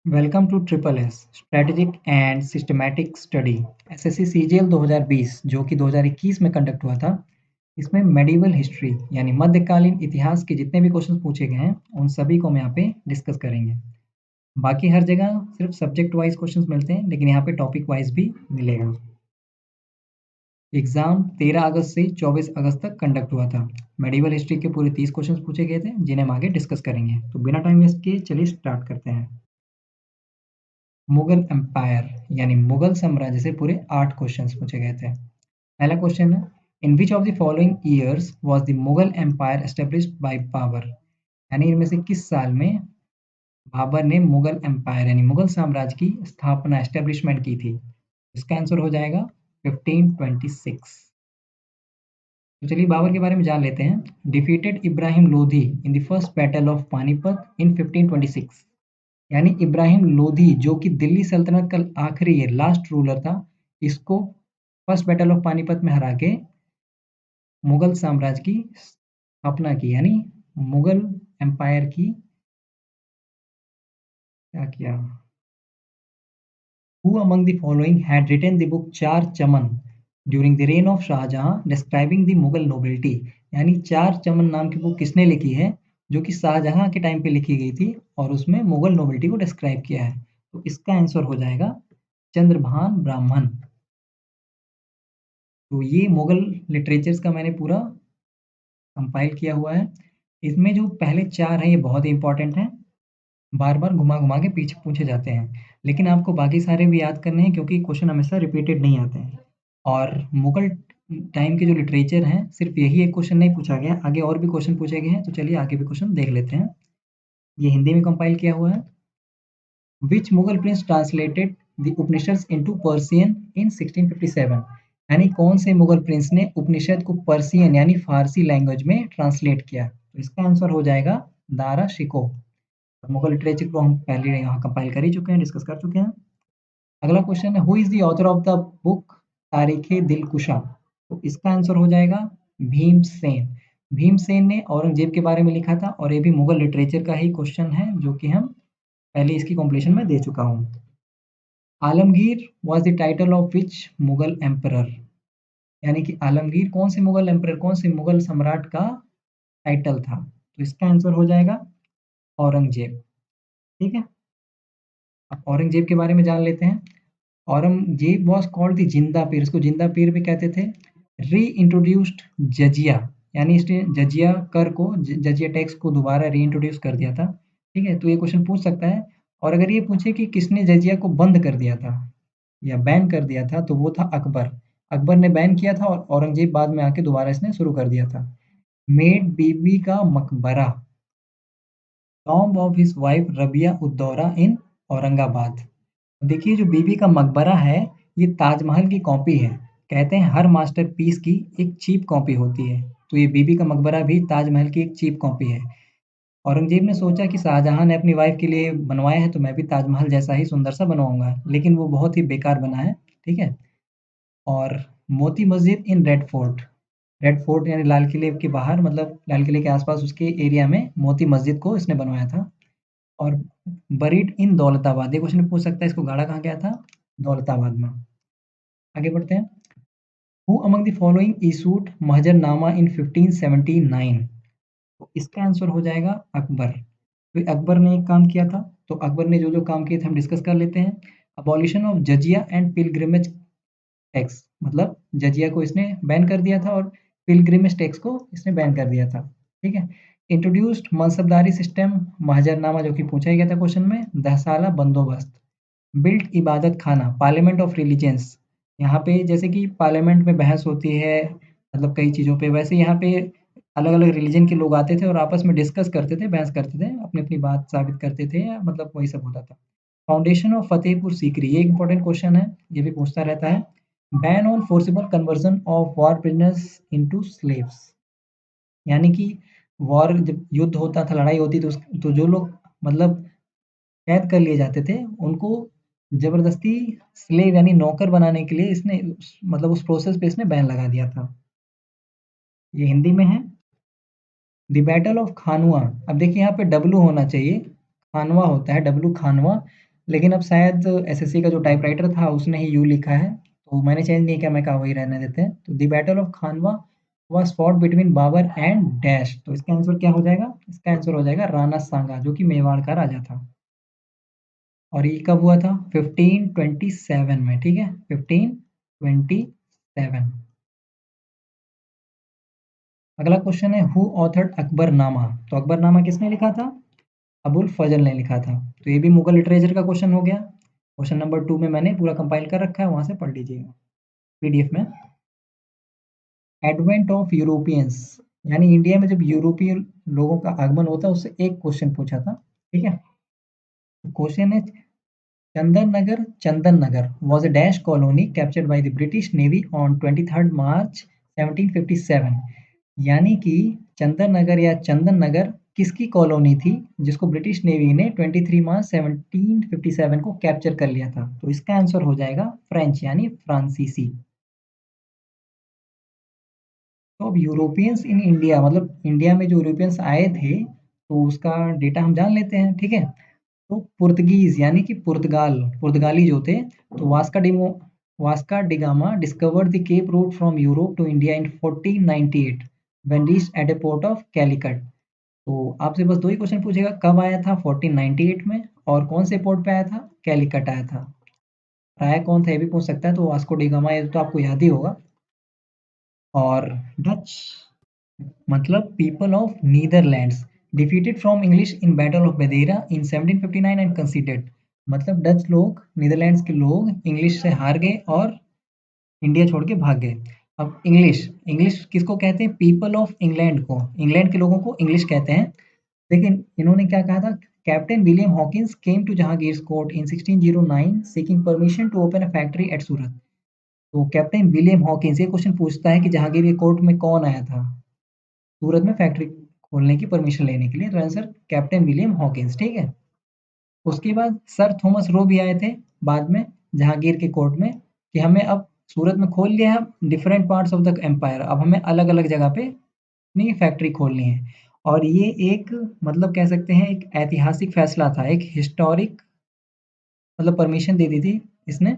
Welcome to triple S strategic and systematic study SSC CGL 2020 जो कि 2021 में conduct हुआ था। इसमें मेडिवल हिस्ट्री यानी मध्यकालीन इतिहास के जितने भी क्वेश्चन पूछे गए हैं उन सभी को हम यहाँ पे डिस्कस करेंगे। बाकी हर जगह सिर्फ सब्जेक्ट वाइज क्वेश्चंस मिलते हैं, लेकिन यहाँ पे टॉपिक वाइज भी मिलेगा। एग्जाम 13 अगस्त से 24 अगस्त तक कंडक्ट हुआ था। मेडिवल हिस्ट्री के पूरे 30 क्वेश्चंस पूछे गए थे जिन्हें हम आगे डिस्कस करेंगे। तो बिना टाइम वेस्ट किए चलिए स्टार्ट करते हैं। मुगल एम्पायर यानी मुगल साम्राज्य से पूरे 8 क्वेश्चंस पूछे गए थे। पहला क्वेश्चन है, in which of the following years was the Mughal empire established by Babur, यानी इनमें से किस साल में बाबर ने मुगल एम्पायर यानी मुगल साम्राज्य की स्थापना एस्टेब्लिशमेंट की थी। इसका आंसर हो जाएगा 1526। तो चलिए बाबर के बारे में जान लेते हैं। Defeated Ibrahim Lodi in the first battle of Panipat in 1526, यानी इब्राहिम लोधी जो कि दिल्ली सल्तनत का आखिरी लास्ट रूलर था, इसको फर्स्ट बैटल ऑफ पानीपत में हरा के मुगल साम्राज्य की स्थापना की, यानी मुगल एम्पायर की क्या किया। Who among the following had written the book चार चमन during the reign of Shahjahan describing the Mughal nobility, यानी चार चमन नाम की बुक किसने लिखी है जो कि शाहजहां के टाइम पे लिखी गई थी और उसमें मुगल नोबिलिटी को डिस्क्राइब किया है। तो इसका आंसर हो जाएगा चंद्रभान ब्राह्मण। तो ये मुगल लिटरेचर्स का मैंने पूरा कंपाइल किया हुआ है। इसमें जो पहले चार हैं ये बहुत ही इंपॉर्टेंट हैं, बार बार घुमा घुमा के पीछे पूछे जाते हैं, लेकिन आपको बाकी सारे भी याद करने हैं क्योंकि क्वेश्चन हमेशा रिपीटेड नहीं आते हैं। और मुगल टाइम के जो लिटरेचर हैं सिर्फ यही एक क्वेश्चन नहीं पूछा गया, आगे और भी क्वेश्चन पूछे गए हैं। तो चलिए आगे भी क्वेश्चन देख लेते हैं। ये हिंदी में कंपाइल किया हुआ है। Which Mughal prince translated the Upanishad into Persian in 1657, यानी कौन से मुगल प्रिंस ने उपनिषद को पर्शियन यानी फारसी लैंग्वेज में ट्रांसलेट किया। तो इसका आंसर हो जाएगा दारा शिकोह। मुगल लिटरेचर को हम पहले यहाँ कंपाइल कर ही चुके हैं, डिस्कस कर चुके हैं। अगला क्वेश्चन है, who is the author of the book तारीख दिलकुशा। तो इसका आंसर हो जाएगा भीमसेन। भीमसेन ने औरंगजेब के बारे में लिखा था और ये भी मुगल लिटरेचर का ही क्वेश्चन है जो कि हम पहले इसकी कॉम्पिटिशन में दे चुका हूँ। Alamgir was the title of which Mughal emperor, यानी कि आलमगीर कौन से मुगल एम्परर कौन से मुगल सम्राट का टाइटल था। तो इसका आंसर हो जाएगा औरंगजेब। ठीक है, अब औरंगजेब के बारे में जान लेते हैं। औरंगजेब वॉज कॉल्ड द जिंदा पीर, इसको जिंदा पीर भी कहते थे। री इंट्रोड्यूस्ड जजिया, यानी इसने जजिया कर को जजिया टैक्स को दोबारा री इंट्रोड्यूस कर दिया था। ठीक है, तो ये क्वेश्चन पूछ सकता है। और अगर ये पूछे कि किसने जजिया को बंद कर दिया था या बैन कर दिया था, तो वो था अकबर। अकबर ने बैन किया था और औरंगजेब बाद में आके दोबारा इसने शुरू कर दिया था। मेड बीबी का Maqbara, tomb of his wife Rabia Uddaura in Aurangabad. देखिए जो बीबी का मकबरा है ये ताजमहल की कॉपी है। कहते हैं हर मास्टरपीस की एक चीप कॉपी होती है, तो ये बीबी का मकबरा भी ताजमहल की एक चीप कॉपी है। औरंगजेब ने सोचा कि शाहजहां ने अपनी वाइफ के लिए बनवाया है तो मैं भी ताजमहल जैसा ही सुंदर सा बनवाऊंगा, लेकिन वो बहुत ही बेकार बना है। ठीक है, और Moti Masjid in red fort, red fort यानी लाल किले के बाहर, मतलब लाल किले के आसपास उसके एरिया में मोती मस्जिद को इसने बनवाया था। और बरीड इन दौलताबाद, ये क्वेश्चन पूछ सकता है इसको गाड़ा कहाँ गया था, दौलताबाद में। आगे बढ़ते हैं। Who among the following issued Mahzarnama in 1579, तो इसका आंसर हो जाएगा अकबर। तो अकबर ने एक काम किया था, तो अकबर ने जो जो काम किए थे हम डिस्कस कर लेते हैं। Abolition of jizya and pilgrimage tax, मतलब जजिया को इसने बैन कर दिया था और पिलग्रिमेज टैक्स को इसने बैन कर दिया था। ठीक है, इंट्रोड्यूस्ड मनसबदारी सिस्टम महजरनामा जो कि पूछा ही गया था क्वेश्चन में। 10 साला बंदोबस्त, बिल्ट इबादत खाना, पार्लियामेंट ऑफ रिलीजियंस, यहाँ पे जैसे कि पार्लियामेंट में बहस होती है मतलब कई चीज़ों पे, वैसे यहाँ पे अलग अलग रिलीजन के लोग आते थे और आपस में डिस्कस करते थे, बहस करते थे, अपनी अपनी बात साबित करते थे, या मतलब वही सब होता था। फाउंडेशन ऑफ फतेहपुर सीकरी, ये एक इंपॉर्टेंट क्वेश्चन है, ये भी पूछता रहता है। Ban on forcible conversion of war prisoners into slaves, यानी कि वॉर जब युद्ध होता था, लड़ाई होती तो जो लोग मतलब कैद कर लिए जाते थे उनको जबरदस्ती स्लेव यानी नौकर बनाने के लिए इसने मतलब उस प्रोसेस पे इसने बैन लगा दिया था। ये हिंदी में है। द बैटल ऑफ खानवा, अब देखिए यहाँ पे डब्लू होना चाहिए, खानवा होता है डब्लू, खानवा। लेकिन अब शायद एसएससी का जो टाइपराइटर था उसने ही यू लिखा है, तो मैंने चेंज नहीं किया, मैं कहा वही रहने देते हैं। तो the battle of Khanwa was fought between Babur and dash, तो इसका आंसर क्या हो जाएगा? इसका आंसर हो जाएगा राणा सांगा, जो कि मेवाड़ का राजा था। और ये कब हुआ था? 1527 में, ठीक है, 1527। अगला क्वेश्चन है, हु ऑथर्ड अकबरनामा? तो अकबरनामा किसने लिखा था? अबुल फजल ने लिखा था। तो ये भी मुगल लिटरेचर का क्वेश्चन हो गया। क्वेश्चन नंबर 2 में मैंने पूरा कंपाइल कर रखा है, वहां से पढ़ लीजिएगा पीडीएफ में। एडवेंट ऑफ यूरोपियंस, यानी इंडिया में जब यूरोपीय लोगों का आगमन होता है, उससे एक क्वेश्चन पूछा था, ठीक है। क्वेश्चन है, Chandan Nagar was a dash colony captured by the British Navy on 23rd March 1757। यानी कि चंदन नगर या चंदन नगर किसकी कॉलोनी थी जिसको ब्रिटिश नेवी ने 23 मार्च 1757 को कैप्चर कर लिया था? तो इसका आंसर हो जाएगा फ्रेंच, यानी फ्रांसीसी। तो अब यूरोपियंस इन इंडिया, मतलब इंडिया में जो यूरोपियंस आए थे, तो उसका डेटा हम जान लेते हैं, ठीक है। तो पुर्तगीज यानी कि पुर्तगाली जो थे, तो Vasco da Gama discovered the cape route from Europe to India in 1498 when reached at a port of Calicut. तो आपसे बस दो ही क्वेश्चन पूछेगा, कब आया था 1498 में, और कौन से पोर्ट पे आया था? कैलिकट आया था। आया कौन था ये भी पूछ सकता है, तो वास्को डिगामा, ये तो आपको याद ही होगा। और डच मतलब people of Netherlands defeated from English in battle of Bedara in 1759 and considered. मतलब डच लोग, नीदरलैंड्स के लोग इंग्लिश से हार गए और इंडिया छोड़ के भाग गए। अब इंग्लिश इंग्लिश किसको कहते हैं? पीपल ऑफ इंग्लैंड को, इंग्लैंड के लोगों को इंग्लिश कहते हैं। लेकिन इन्होंने क्या कहा था? Captain William Hawkins came to Jahangir court in 1609 seeking permission to open a factory at Surat. तो कैप्टन विलियम हॉकिंस, ये क्वेश्चन पूछता है कि जहांगीर के कोर्ट में कौन आया था सूरत में फैक्ट्री खोलने की परमिशन लेने के लिए? तो आंसर कैप्टन विलियम हॉकिंस, ठीक है। उसके बाद सर थॉमस रो भी आए थे बाद में जहांगीर के कोर्ट में, कि हमें अब सूरत में खोल लिया है different parts of the empire, अब हमें अलग अलग जगह पे अपनी फैक्ट्री खोलनी है। और ये एक, मतलब कह सकते हैं एक ऐतिहासिक फैसला था, एक हिस्टोरिक, मतलब परमिशन दे दी थी इसने।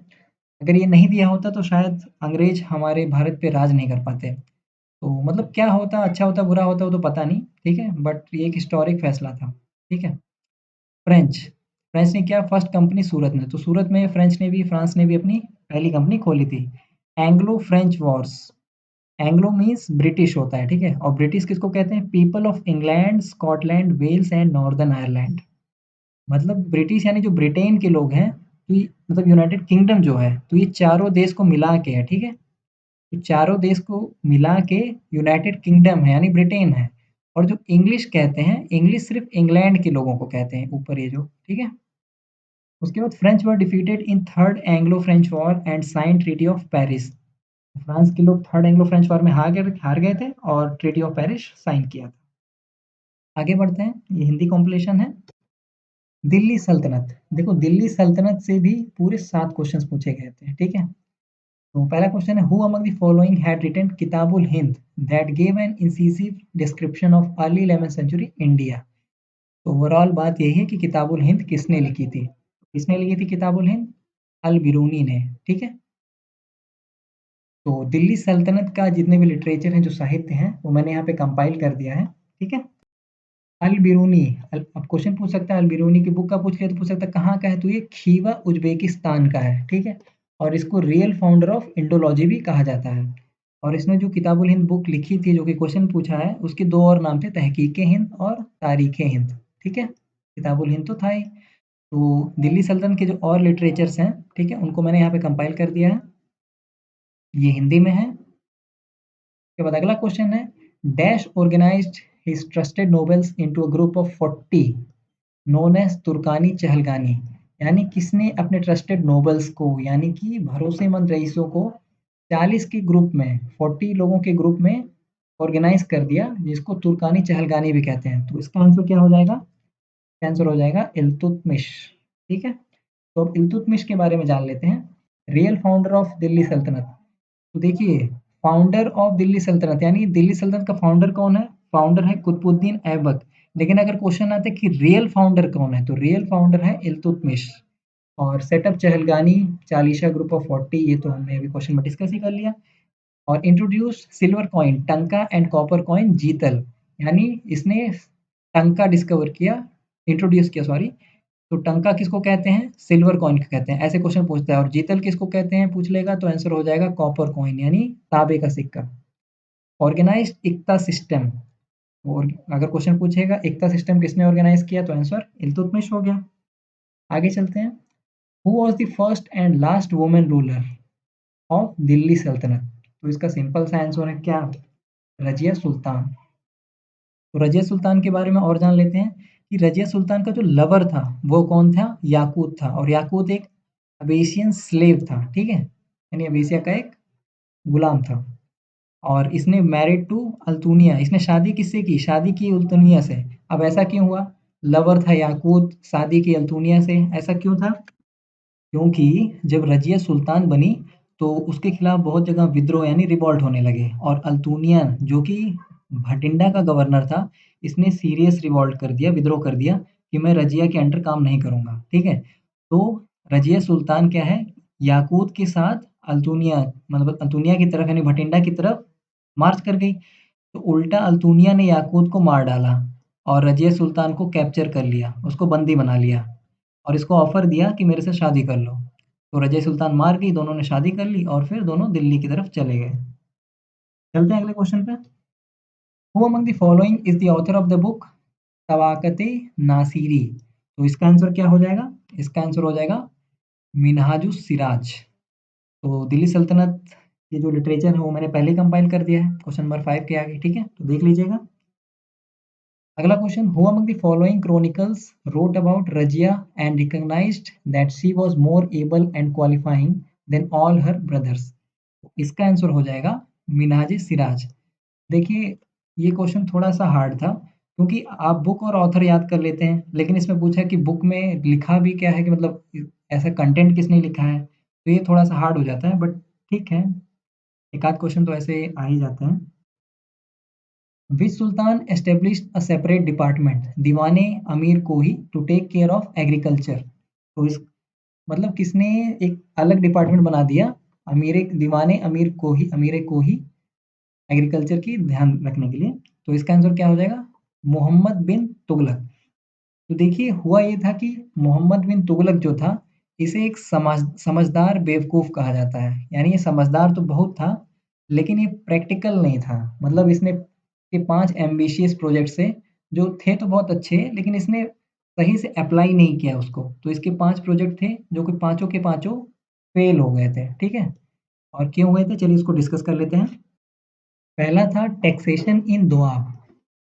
अगर ये नहीं दिया होता तो शायद अंग्रेज हमारे भारत पे राज नहीं कर पाते। तो मतलब क्या होता, अच्छा होता बुरा होता वो तो पता नहीं, ठीक है, बट ये एक हिस्टोरिक फैसला था, ठीक है। फ्रेंच फ्रेंच ने क्या? फर्स्ट कंपनी सूरत में, तो सूरत में फ्रांस ने भी अपनी पहली कंपनी खोली थी। Anglo French wars, Anglo means British होता है, ठीक है, और ब्रिटिश किसको कहते हैं? People of England, Scotland, Wales and Northern Ireland. मतलब ब्रिटिश यानी जो ब्रिटेन के लोग हैं, तो मतलब यूनाइटेड किंगडम जो है, तो ये चारों देश को मिला के है, ठीक है। तो चारों देश को मिला के यूनाइटेड किंगडम है, यानी ब्रिटेन है। और जो इंग्लिश कहते हैं, इंग्लिश सिर्फ इंग्लैंड के लोगों को कहते हैं, ऊपर ये जो, ठीक है। उसके बाद French were defeated in third Anglo French war and sign treaty of Paris. France के लोग थर्ड एंग्लो फ्रेंच वॉर में हार गए थे और ट्रीटी ऑफ पेरिस साइन किया था। आगे बढ़ते हैं, ये हिंदी कॉम्पिलेशन है। दिल्ली सल्तनत, देखो दिल्ली सल्तनत से भी पूरे 7 क्वेश्चंस पूछे गए थे, ठीक है। तो पहला क्वेश्चन है, who among the following had written Kitabul Hind that give an incisive description of early 11th century India. तो ओवरऑल बात यही है कि किताबुल हिंद किसने लिखी थी? किसने लिखी थी किताबुल हिंद? अल बिरूनी ने, ठीक है। तो दिल्ली सल्तनत का जितने भी लिटरेचर हैं, जो साहित्य हैं, वो मैंने यहाँ पे कंपाइल कर दिया है, ठीक है। अल बिरूनी, अब क्वेश्चन पूछ सकता है, अल बिरूनी की बुक का पूछ लिया तो पूछ सकता है कहाँ का है, तो ये खीवा उज्बेकिस्तान का है, ठीक है। और इसको रियल फाउंडर ऑफ इंडोलॉजी भी कहा जाता है। और इसने जो किताबुल हिंद बुक लिखी थी, जो कि क्वेश्चन पूछा है, उसके दो और नाम थे, तहकीक हिंद और तारीख हिंद, ठीक है। किताबुल हिंद तो था ही। तो दिल्ली सल्तनत के जो और लिटरेचर्स हैं, ठीक है, उनको मैंने यहाँ पे कंपाइल कर दिया है, ये हिंदी में है। उसके बाद अगला क्वेश्चन है, dash organized his trusted nobles into a group of 40 known as Turkani Chahalgani. यानी किसने अपने ट्रस्टेड नोबल्स को, यानी कि भरोसेमंद रईसों को 40 के ग्रुप में, 40 लोगों के ग्रुप में ऑर्गेनाइज कर दिया, जिसको तुर्कानी चहलगानी भी कहते हैं? तो इसका आंसर क्या हो जाएगा? आंसर हो जाएगा इल्तुतमिश, ठीक है। तो अब इल्तुतमिश के बारे में जान लेते हैं, रियल फाउंडर ऑफ दिल्ली सल्तनत। तो देखिए, फाउंडर ऑफ दिल्ली सल्तनत, यानी दिल्ली सल्तनत का फाउंडर कौन है? फाउंडर है कुतुबुद्दीन ऐबक। लेकिन अगर क्वेश्चन आता है कि रियल फाउंडर कौन है, तो रियल फाउंडर है इल्तुतमिश। और setup Chahalgani, Chalisa group of 40, ये तो हमने अभी क्वेश्चन में डिस्कस ही कर लिया। और इंट्रोड्यूस सिल्वर कॉइन टंका एंड कॉपर कॉइन जीतल, यानी इसने टंका डिस्कवर किया, इंट्रोड्यूस किया सॉरी। तो टंका किसको कहते हैं? सिल्वर कॉइन को कहते हैं। ऐसे क्वेश्चन पूछता है। और जीतल किसको कहते हैं पूछ लेगा तो आंसर हो जाएगा कॉपर कॉइन, यानी तांबे का सिक्का। ऑर्गेनाइज्ड एकता सिस्टम, और अगर क्वेश्चन पूछेगा एकता सिस्टम किसने ऑर्गेनाइज किया तो आंसर इल्तुतमिश हो गया। आगे चलते हैं। Who was the first and last women ruler of Delhi सल्तनत? तो इसका सिंपल सा आंसर है क्या? रजिया सुल्तान। तो रजिया सुल्तान के बारे में और जान लेते हैं कि रजिया सुल्तान का जो लवर था वो कौन था? याकूत था। और याकूत एक अबेसियन स्लेव था, ठीक है, यानी अबेसिया का एक गुलाम था। और इसने मैरिड टू अल्तुनिया, इसने शादी किससे की? शादी की अल्तुनिया से। अब ऐसा क्यों हुआ? लवर था याकूत, शादी की अल्तुनिया से, ऐसा क्यों था? क्योंकि जब रजिया सुल्तान बनी तो उसके खिलाफ बहुत जगह विद्रोह यानी रिवॉल्ट होने लगे। और अल्तुनिया जो कि भटिंडा का गवर्नर था, इसने सीरियस रिवॉल्ट कर दिया, विद्रोह कर दिया कि मैं रजिया के अंडर काम नहीं करूंगा, ठीक है। तो रजिया सुल्तान क्या है, याकूत के साथ अल्तुनिया, मतलब अल्तुनिया की तरफ यानी भटिंडा की तरफ मार्च कर गई। तो उल्टा अल्तुनिया ने याकूत को मार डाला और रजिया सुल्तान को कैप्चर कर लिया, उसको बंदी बना लिया और इसको ऑफर दिया कि मेरे से शादी कर लो। तो रजिया सुल्तान मार गई, दोनों ने शादी कर ली और फिर दोनों दिल्ली की तरफ चले गए। चलते हैं अगले क्वेश्चन पे। Who among the following is the author of the book Tabaqat Nasiri? तो इसका आंसर क्या हो जाएगा? इसका आंसर हो जाएगा मिनहाजुस सिराज। तो दिल्ली सल्तनत ये जो लिटरेचर है वो मैंने पहले ही कंपाइल कर दिया है क्वेश्चन नंबर 5 के आगे, ठीक है, तो देख लीजिएगा। अगला question, who among the following chronicles wrote about Razia and recognized that she was more able and qualifying than all her brothers? इसका आंसर हो जाएगा मिनहाज सिराज। देखिए, ये क्वेश्चन थोड़ा सा हार्ड था क्योंकि आप बुक और ऑथर याद कर लेते हैं, लेकिन इसमें पूछा है कि बुक में लिखा भी क्या है, कि मतलब ऐसा कंटेंट किसने लिखा है, तो ये थोड़ा सा हार्ड हो जाता है, बट ठीक है, एक आध क्वेश्चन तो ऐसे आ ही जाते हैं। Which sultan established a separate department Diwan-e Amir Kohi to take care of agriculture? तो इस मतलब किसने एक अलग डिपार्टमेंट बना दिया अमीर दीवाने अमीर कोही एग्रीकल्चर की ध्यान रखने के लिए? तो इसका आंसर क्या हो जाएगा? मोहम्मद बिन तुगलक। तो देखिए, हुआ ये था कि मोहम्मद बिन तुगलक जो था, इसे एक समझदार बेवकूफ़ कहा जाता है। यानी ये समझदार तो बहुत था, लेकिन ये प्रैक्टिकल नहीं था। मतलब इसने के 5 एम्बिशियस प्रोजेक्ट्स थे, जो थे तो बहुत अच्छे, लेकिन इसने सही से अप्लाई नहीं किया उसको। तो इसके 5 प्रोजेक्ट थे, जो कि पाँचों के पाँचों फेल हो गए थे, ठीक है? और क्यों हुए थे, चलिए इसको डिस्कस कर लेते हैं। पहला था taxation in Doab,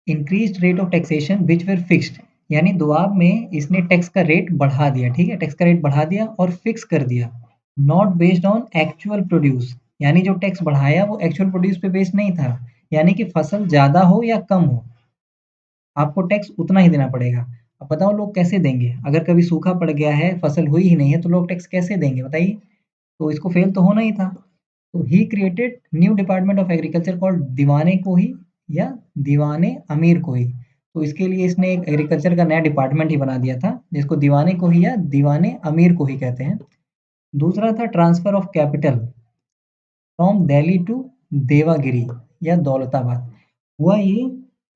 increased rate of taxation which were fixed, यानी दोआब में इसने टैक्स का रेट बढ़ा दिया, ठीक है, टैक्स का रेट बढ़ा दिया और फिक्स कर दिया। Not based on actual produce, यानी जो टैक्स बढ़ाया वो एक्चुअल प्रोड्यूस पे बेस्ड नहीं था, यानी कि फसल ज़्यादा हो या कम हो, आपको टैक्स उतना ही देना पड़ेगा। अब बताओ लोग कैसे देंगे? अगर कभी सूखा पड़ गया है, फसल हुई ही नहीं है, तो लोग टैक्स कैसे देंगे बताइए? तो इसको फेल तो होना ही था। तो he created new department of agriculture called दीवाने कोही या दीवाने अमीर कोही। तो इसके लिए इसने एक एग्रीकल्चर का नया डिपार्टमेंट ही बना दिया था, जिसको दीवाने कोही या दीवाने अमीर कोही कहते हैं। दूसरा था transfer of capital from Delhi to Devagiri या दौलताबाद। हुआ ये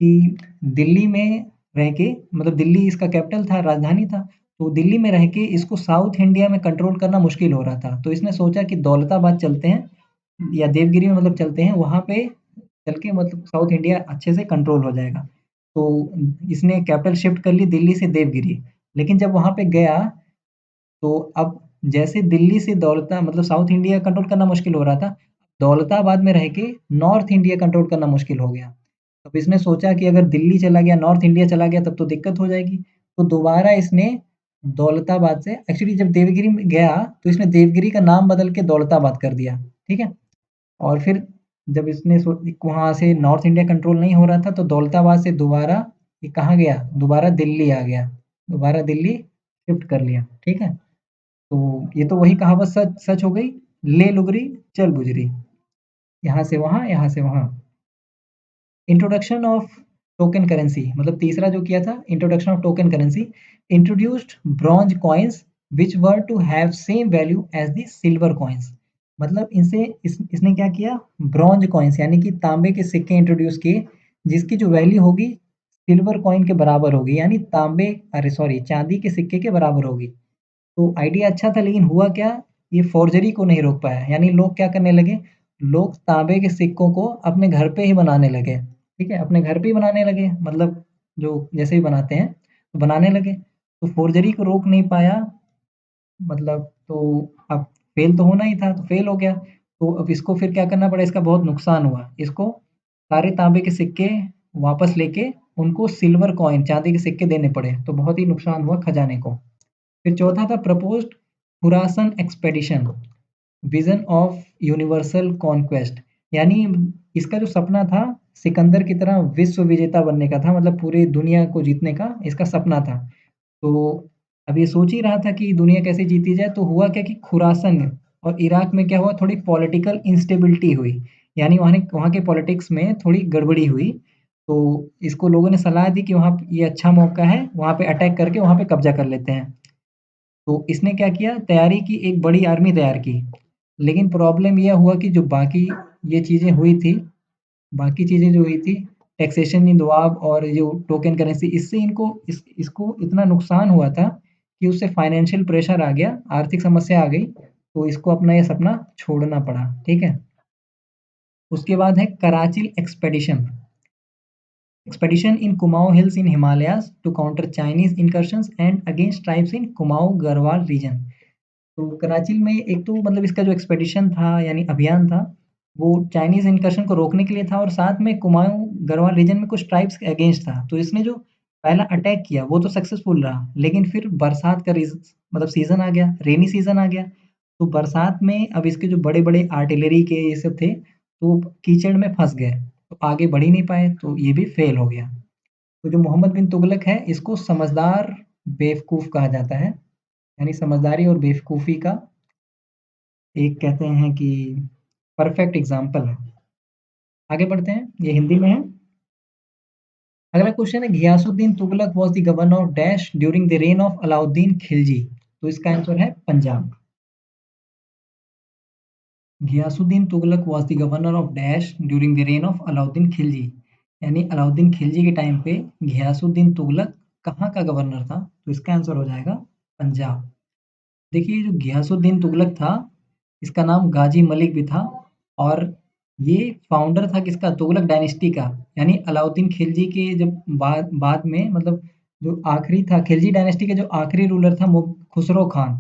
कि दिल्ली में रह के, मतलब दिल्ली इसका कैपिटल था, राजधानी था, तो दिल्ली में रह के इसको साउथ इंडिया में कंट्रोल करना मुश्किल हो रहा था। तो इसने सोचा कि दौलताबाद चलते हैं या देवगिरी में, मतलब चलते हैं वहाँ पे, चल के मतलब साउथ इंडिया अच्छे से कंट्रोल हो जाएगा। तो इसने कैपिटल शिफ्ट कर ली दिल्ली से देवगिरी। लेकिन जब वहाँ पे गया तो अब जैसे दिल्ली से दौलता मतलब साउथ इंडिया कंट्रोल करना मुश्किल हो रहा था, दौलताबाद में रह के नॉर्थ इंडिया कंट्रोल करना मुश्किल हो गया। अब इसने सोचा कि अगर दिल्ली चला गया, नॉर्थ इंडिया चला गया, तब तो दिक्कत हो जाएगी। तो दोबारा इसने दौलताबाद से, एक्चुअली जब देवगिरी में गया तो इसने देवगिरी का नाम बदल के दौलताबाद कर दिया, ठीक है? और फिर जब इसने वहाँ से नॉर्थ इंडिया कंट्रोल नहीं हो रहा था, तो दौलताबाद से दोबारा ये कहाँ गया? दोबारा दिल्ली आ गया, दोबारा दिल्ली शिफ्ट कर लिया, ठीक है? तो ये तो वही कहावत सच सच हो गई, ले लुगरी चल गुजरी, यहाँ से वहाँ, यहाँ से वहाँ। इंट्रोडक्शन ऑफ टोकन करेंसी, मतलब तीसरा जो किया था introduction of token currency, introduced bronze coins which were to have same value as the silver coins. मतलब इसने क्या किया, ब्रॉन्ज कॉइन्स यानी कि तांबे के सिक्के इंट्रोड्यूस किए, जिसकी जो वैल्यू होगी सिल्वर कॉइन के बराबर होगी, यानी तांबे अरे सॉरी चांदी के सिक्के के बराबर होगी। तो आइडिया अच्छा था, लेकिन हुआ क्या, ये फोर्जरी को नहीं रोक पाया। यानी लोग क्या करने लगे, लोग तांबे के सिक्कों को अपने घर पे ही बनाने लगे। ठीक है, अपने घर पे ही बनाने लगे, मतलब जो जैसे ही बनाते हैं तो बनाने लगे। तो फोर्जरी को रोक नहीं पाया, मतलब तो अब फेल तो होना ही था, तो फेल हो गया। तो अब इसको फिर क्या करना पड़ा, इसका बहुत नुकसान हुआ। इसको सारे तांबे के सिक्के वापस लेके उनको सिल्वर कॉइन चांदी के सिक्के देने पड़े, तो बहुत ही नुकसान हुआ खजाने को। फिर चौथा था proposed Khurasan expedition, vision of universal conquest. यानी इसका जो सपना था सिकंदर की तरह विश्व विजेता बनने का था, मतलब पूरी दुनिया को जीतने का इसका सपना था। तो अब ये सोच ही रहा था कि दुनिया कैसे जीती जाए, तो हुआ क्या कि खुरासन और इराक में क्या हुआ, थोड़ी पॉलिटिकल इंस्टेबिलिटी हुई। यानी वहाँ के पॉलिटिक्स में थोड़ी गड़बड़ी हुई। तो इसको लोगों ने सलाह दी कि वहाँ ये अच्छा मौका है, वहाँ पे अटैक करके वहाँ पे कब्जा कर लेते हैं। तो इसने क्या किया, तैयारी की, एक बड़ी आर्मी तैयार की। लेकिन प्रॉब्लम यह हुआ कि जो बाकी ये चीज़ें हुई थी, बाकी चीज़ें जो हुई थी, टैक्सेशन इन दबाव और जो टोकन करेंसी, इससे इसको इतना नुकसान हुआ था कि उससे फाइनेंशियल प्रेशर आ गया, आर्थिक समस्या आ गई, तो इसको अपना ये सपना छोड़ना पड़ा। ठीक है, उसके बाद है Qarachil expedition, expedition in Kumaon Hills in Himalayas to counter Chinese incursions and against tribes in Kumaon Garhwal region। तो कराची में एक तो मतलब इसका जो एक्सपेडिशन था यानी अभियान था, वो चाइनीज इनकर्शन को रोकने के लिए था, और साथ में कुमाऊं गढ़वाल रीजन में कुछ ट्राइब्स के अगेंस्ट था। तो इसने जो पहला अटैक किया वो तो सक्सेसफुल रहा, लेकिन फिर बरसात का मतलब सीजन आ गया, रेनी सीजन आ गया। तो बरसात में अब इसके जो बड़े बड़े आर्टिलरी के ये सब थे, तो कीचड़ में फंस गए, तो आगे बढ़ ही नहीं पाए, तो ये भी फेल हो गया। तो जो मोहम्मद बिन तुगलक है, इसको समझदार बेवकूफ कहा जाता है, यानी समझदारी और बेवकूफी का एक कहते हैं कि परफेक्ट एग्जाम्पल है। आगे बढ़ते हैं, ये हिंदी में है। अगला क्वेश्चन है, Ghiyasuddin Tughlaq was the governor of dash during the rain of Alauddin Khilji. तो इसका आंसर है Punjab. Ghiyasuddin Tughlaq was the governor of dash during the rain of Alauddin Khilji. यानी अलाउद्दीन खिलजी के टाइम पे घियासुद्दीन तुगलक कहाँ का गवर्नर था, तो इसका आंसर हो जाएगा पंजाब। देखिए जो घियासुद्दीन तुगलक था, इसका नाम गाजी मलिक भी था, और ये फाउंडर था किसका, तुगलक डायनेस्टी का। यानी अलाउद्दीन खिलजी के जब बाद में मतलब जो आखिरी था, खिलजी डायनेस्टी का जो आखिरी रूलर था खुसरो खान,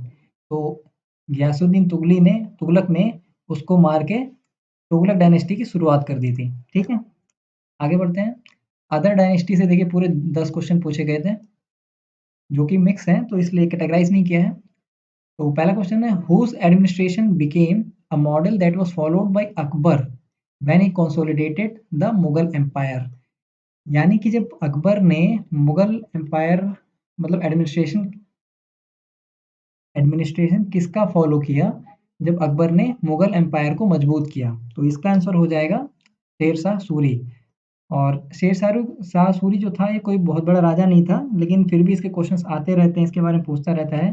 तो गयासुद्दीन तुगलक ने उसको मार के तुगलक डायनेस्टी की शुरुआत कर दी थी। ठीक है, आगे बढ़ते हैं। अदर डायनेस्टी से देखिए पूरे 10 क्वेश्चन पूछे गए थे, जो कि मिक्स हैं, तो इसलिए कैटेगराइज नहीं किया है। तो पहला क्वेश्चन है, whose administration became a model that was followed by Akbar when he consolidated the Mughal empire. यानी कि जब अकबर ने मुगल एम्पायर मतलब एडमिनिस्ट्रेशन एडमिनिस्ट्रेशन किसका फॉलो किया, जब अकबर ने मुगल एम्पायर को मजबूत किया, तो इसका आंसर हो जाएगा शेरशाह सूरी। और शाह सूरी जो था, ये कोई बहुत बड़ा राजा नहीं था, लेकिन फिर भी इसके क्वेश्चंस आते रहते हैं, इसके बारे में पूछता रहता है,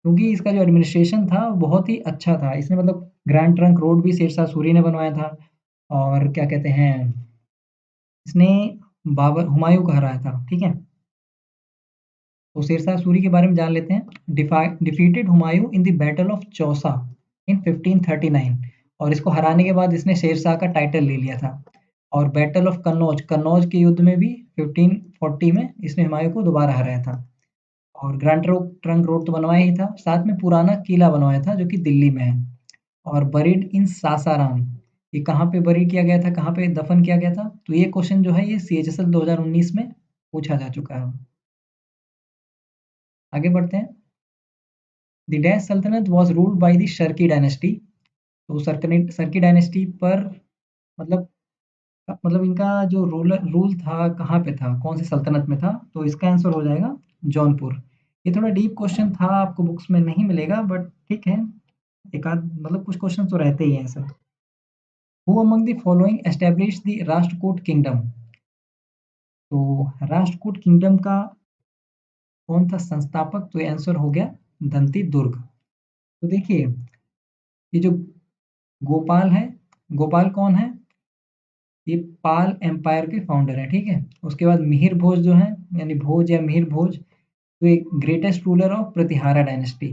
क्योंकि इसका जो एडमिनिस्ट्रेशन था वो बहुत ही अच्छा था। इसने मतलब ग्रैंड ट्रंक रोड भी शेरशाह सूरी ने बनवाया था, और क्या कहते हैं, इसने बाबर हुमायूं को हराया था। ठीक है, तो शेरशाह सूरी के बारे में जान लेते हैं। Defeated Humayun in the battle of Chausa in 1539, और इसको हराने के बाद इसने शेरशाह का टाइटल ले लिया था। और बैटल ऑफ कन्नौज, कन्नौज के युद्ध में भी 1540 में इसने हुमायूं को दोबारा हराया था। और ट्रंक रोड तो बनवाया ही था, साथ में पुराना किला बनवाया था जो कि दिल्ली में है। और बरीड इन सासाराम, ये कहाँ पे बरीड किया गया था, कहाँ पे दफन किया गया था, तो ये क्वेश्चन जो है ये CHSL 2019 में पूछा जा चुका है। आगे बढ़ते हैं। द डैश सल्तनत was ruled by the Sharki dynasty. तो शर्की डायनेस्टी पर मतलब इनका जो रूल था कहाँ पे था, कौन सी सल्तनत में था, तो इसका आंसर हो जाएगा जौनपुर। ये थोड़ा डीप क्वेश्चन था, आपको बुक्स में नहीं मिलेगा, बट ठीक है, एक आध मतलब कुछ क्वेश्चन तो रहते ही हैं ऐसे। Who among the following establish the Rashtrakuta kingdom. तो राष्ट्रकूट किंगडम का कौन था संस्थापक, तो ये आंसर हो गया दंती दुर्ग। तो देखिए, ये जो गोपाल है, गोपाल कौन है? ये पाल एम्पायर के फाउंडर हैं, ठीक है? उसके बाद मिहिर भोज जो हैं, यानी भोज या मिहिर भोज, तो ये greatest ruler of Pratihara dynasty,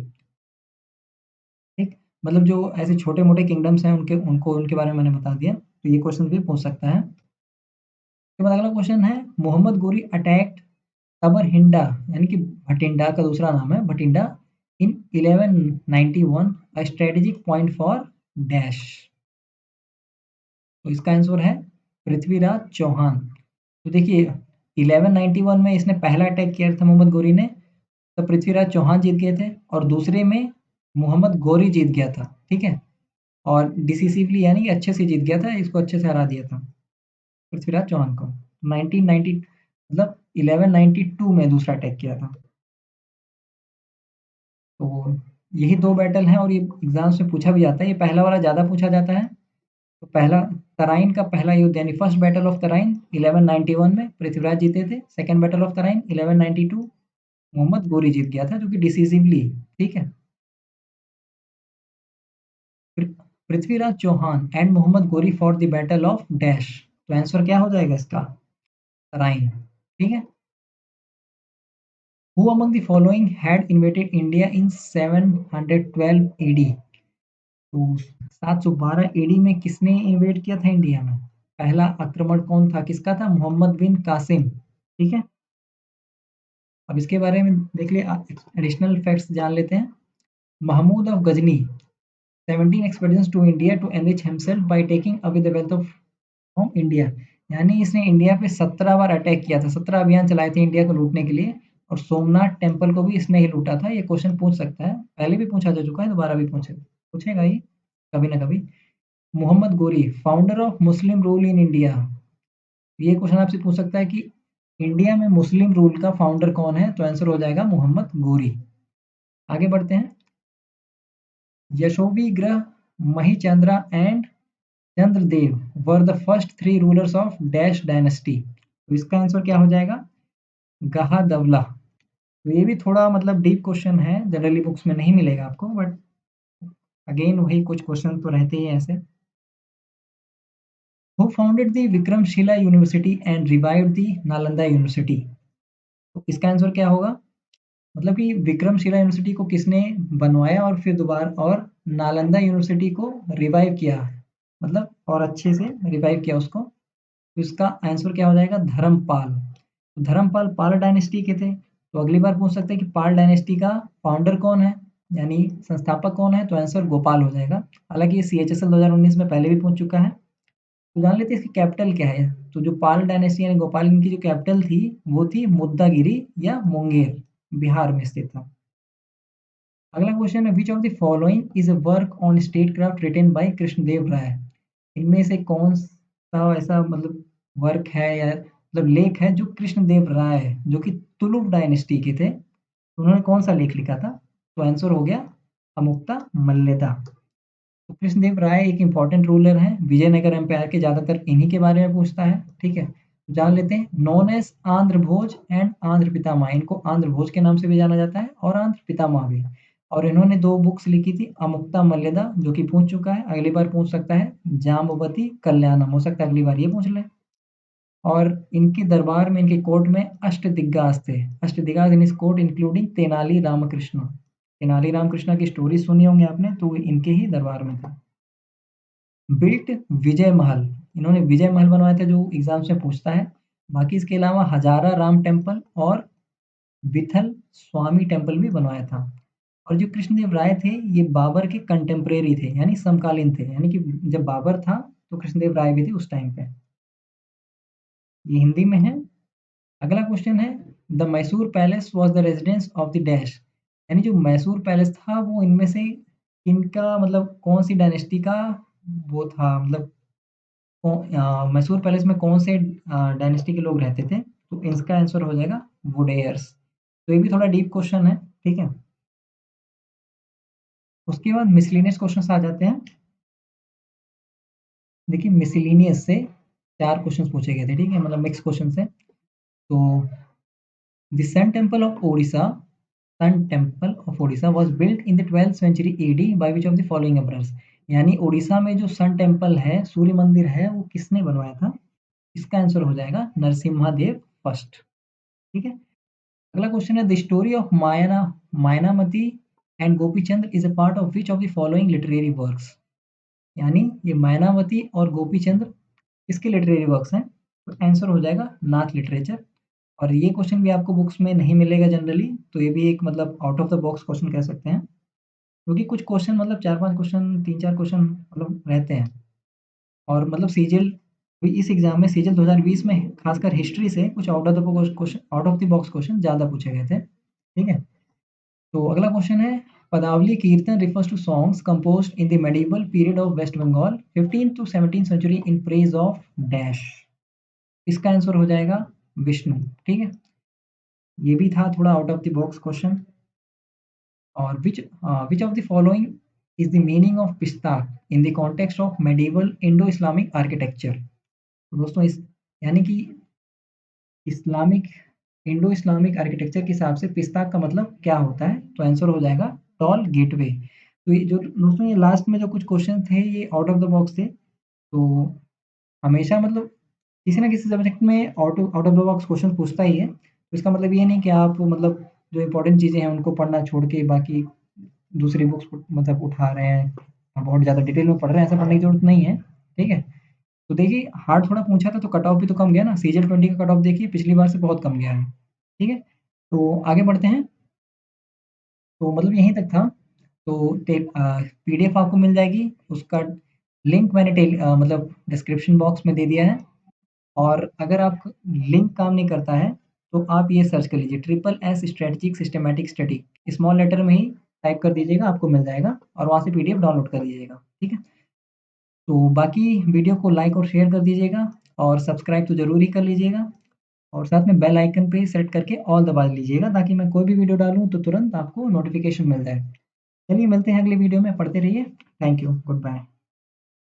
ठीक? मतलब जो ऐसे छोटे-मोटे किंगडम्स हैं उनके उनको उनके बारे में मैंने बता दिया, तो ये क्वेश्चन भी पूछ सकता है। उसके बाद अगला क्वेश्चन है, मोहम्मद गोरी अटैक्ड तबरहिंडा, यानी कि भटिंडा का दूसरा नाम है भटिंडा, इन 1191 a strategic point for dash. तो इसका आंसर है पृथ्वीराज चौहान। तो देखिए, 1191 में इसने पहला अटैक किया था मोहम्मद गोरी ने, तो पृथ्वीराज चौहान जीत गए थे, और दूसरे में मोहम्मद गोरी जीत गया था, ठीक है? और डिसिसिवली, यानी कि अच्छे से जीत गया था, इसको अच्छे से हरा दिया था पृथ्वीराज चौहान को। 1990 मतलब 1192 में दूसरा अटैक किया था। तो यही 2 बैटल हैं, और ये एग्ज़ाम्स में पूछा भी जाता है। ये पहला वाला ज़्यादा पूछा जाता है। तो पहला तराइन का पहला युद्ध, यानी फर्स्ट बैटल ऑफ तराइन 1191 में पृथ्वीराज जीते थे। Second battle of Tarain 1192 Mohammad Ghori जीत गया था, जो कि डिसिसिवली, ठीक है? पृ Prithviraj Chauhan and Mohammad Ghori for the battle of dash. तो आंसर क्या हो जाएगा इसका? तराइन, ठीक है? Who among the following had invaded India in 712 AD? तो 712 एडी में किसने इन्वेड किया था इंडिया में? पहला आक्रमण कौन था, किसका था? मोहम्मद बिन कासिम, ठीक है? अब इसके बारे में देख लिए, एडिशनल फैक्ट्स जान लेते हैं। Mahmud of Ghazni 17 expeditions to India to enrich himself by taking away the wealth of from India, यानी इसने इंडिया पे 17 बार अटैक किया था, 17 अभियान चलाए थे इंडिया को लूटने के लिए, और सोमनाथ टेम्पल को भी इसने ही लूटा था। ये क्वेश्चन पूछ सकता है, पहले भी पूछा जा चुका है, दोबारा भी पूछेगा ये कभी ना कभी। Mohammad Ghori founder of Muslim rule in India, ये क्वेश्चन आपसे पूछ सकता है कि इंडिया में मुस्लिम रूल का फाउंडर कौन है? तो आंसर हो जाएगा मोहम्मद गोरी। आगे बढ़ते हैं। Yashovigraha Mahichandra and Chandradev were the first 3 rulers of dash dynasty. तो इसका आंसर क्या हो जाएगा? गहादवला। तो ये भी थोड़ा मतलब डीप क्वेश्चन है, जनरली बुक्स में नहीं मिलेगा आपको, बट अगेन वही कुछ क्वेश्चन तो रहते ही हैं ऐसे। Who founded the Vikramshila university and revived the Nalanda university. तो इसका आंसर क्या होगा? मतलब कि विक्रमशिला यूनिवर्सिटी को किसने बनवाया और फिर दोबारा और नालंदा यूनिवर्सिटी को रिवाइव किया, मतलब और अच्छे से रिवाइव किया उसको। तो इसका आंसर क्या हो जाएगा? धर्मपाल। तो धर्मपाल पाल डायनेस्टी के थे। तो अगली बार पूछ सकते हैं कि पाल डायनेस्टी का फाउंडर कौन है, यानी संस्थापक कौन है? तो आंसर गोपाल हो जाएगा। हालांकि ये CHSL 2019 में पहले भी पूछ चुका है। तो जान लेते हैं इसकी कैपिटल क्या है। तो जो पाल डायनेस्टी यानी गोपाल, इनकी जो कैपिटल थी वो थी मुद्दागिरी या मुंगेर, बिहार में स्थित था। अगला क्वेश्चन है, which of the following is a work on statecraft written by Krishnadeva Raya. इनमें से कौन सा ऐसा मतलब वर्क है या मतलब लेख है जो कृष्णदेव राय, जो कि तुलुक डायनेस्टी के थे, तो उन्होंने कौन सा लेख लिखा था? तो आंसर हो गया अमुक्ता मल्लेदा। तो कृष्णदेव राय एक इम्पोर्टेंट रूलर हैं, विजयनगर एम्पायर के, ज़्यादातर इन्हीं के बारे में पूछता है, ठीक है? तो जान लेते हैं, known as Andhra Bhoja and Andhra Pitamaha, इनको आंध्र भोज के नाम से भी जाना जाता है और आंध्र पितामह भी। और इन्होंने 2 बुक्स लिखी थी, अमुक्ता मल्लेदा जो कि पूछ चुका है, अगली बार पूछ सकता है जाम्बवती कल्याणम, हो सकता है अगली बार ये पूछ ले। और इनके दरबार में, इनके कोर्ट में अष्टदिग्गज थे, अष्टदिग्गज इन इस कोर्ट इंक्लूडिंग तेनाली रामकृष्ण। तेनाली रामकृष्ण की स्टोरी सुनी होंगी आपने, तो वो इनके ही दरबार में थे। बिल्ट विजय महल, इन्होंने विजय महल बनवाया था जो एग्जाम्स में पूछता है। बाकी इसके अलावा हजारा राम टेम्पल और विथल स्वामी टेम्पल भी बनवाया था। और जो कृष्णदेव राय थे ये बाबर के कंटेम्प्रेरी थे, यानी समकालीन थे, यानी कि जब बाबर था तो कृष्णदेव राय भी थे उस टाइम पे। ये हिंदी में है। अगला क्वेश्चन है, the Mysore palace was the residence of the dash, यानी जो मैसूर पैलेस था वो इनमें से इनका मतलब कौन सी डायनेस्टी का वो था, मतलब मैसूर पैलेस में कौन से डायनेस्टी के लोग रहते थे? तो इसका आंसर हो जाएगा वुडेयर्स। तो ये भी थोड़ा डीप क्वेश्चन है, ठीक है? उसके बाद मिसलेनियस क्वेश्चंस आ जाते हैं। देखिए, मिसलेनियस से 4 क्वेश्चंस पूछे गए थे, ठीक है? मतलब मिक्स क्वेश्चन है। तो the sun temple of Odisha sun temple of Odisha was built in the 12th century AD by which of the following emperors? यानी ओडिशा में जो सन टेम्पल है, सूर्य मंदिर है, वो किसने बनवाया था? इसका आंसर हो जाएगा नरसिम्हादेव फर्स्ट। ठीक है। अगला क्वेश्चन है, the story of Mayanamati and Gopichandra is a part of which of the following literary works? यानी ये मायनावती और गोपीचंद्र किसके लिटरेरी वर्क्स हैं? तो आंसर हो जाएगा नाथ लिटरेचर। और ये क्वेश्चन भी आपको बुक्स में नहीं मिलेगा जनरली, तो ये भी एक मतलब out of the box question कह सकते हैं। क्योंकि कुछ क्वेश्चन मतलब 4-5 क्वेश्चन, 3-4 क्वेश्चन मतलब रहते हैं। और मतलब सीजीएल इस एग्ज़ाम में सीजीएल 2020 में खासकर हिस्ट्री से कुछ out of the box question ज़्यादा पूछे गए थे। ठीक है? तो अगला क्वेश्चन है, पदावली कीर्तन refers to songs composed in the medieval period of West Bengal 15th to 17th century in praise of dash. इसका आंसर हो जाएगा विष्णु। ठीक है? ये भी था थोड़ा out of the box question. और which of the following is the meaning of पिस्ताक in the context of medieval Indo-Islamic architecture? तो दोस्तों इस यानी कि इस्लामिक इंडो इस्लामिक आर्किटेक्चर के हिसाब से पिस्ताक का मतलब क्या होता है? तो आंसर हो जाएगा टॉल गेटवे। तो ये जो दोस्तों ये लास्ट में जो कुछ क्वेश्चन थे ये आउट ऑफ द बॉक्स थे। तो हमेशा मतलब किसी ना किसी सब्जेक्ट में out of the box question पूछता ही है। तो इसका मतलब ये नहीं कि आप मतलब जो इम्पोर्टेंट चीज़ें हैं उनको पढ़ना छोड़ के बाकी दूसरी बुक्स मतलब उठा रहे हैं, बहुत ज़्यादा डिटेल में पढ़ रहे हैं, ऐसा पढ़ने की ज़रूरत नहीं है। ठीक है? तो देखिए हार्ड थोड़ा पूछा था तो कट ऑफ भी तो कम गया ना, सीजीएल 20 का कट ऑफ देखिए पिछली बार से बहुत कम गया है। ठीक है? तो आगे बढ़ते हैं। तो मतलब यहीं तक था। तो पीडीएफ आपको मिल जाएगी, उसका लिंक मैंने मतलब डिस्क्रिप्शन बॉक्स में दे दिया है। और अगर आप लिंक काम नहीं करता है, तो आप ये सर्च कर लीजिए triple S strategic systematic study, small letter में ही टाइप कर दीजिएगा, आपको मिल जाएगा और वहाँ से पीडीएफ डाउनलोड कर लीजिएगा। ठीक है? तो बाकी वीडियो को लाइक और शेयर कर दीजिएगा और सब्सक्राइब तो ज़रूर ही कर लीजिएगा और साथ में बेल आइकन पे सेट करके ऑल दबा लीजिएगा ताकि मैं कोई भी वीडियो डालूँ तो तुरंत आपको नोटिफ़िकेशन मिल जाए। चलिए मिलते हैं अगली वीडियो में, पढ़ते रहिए। Thank you, good bye.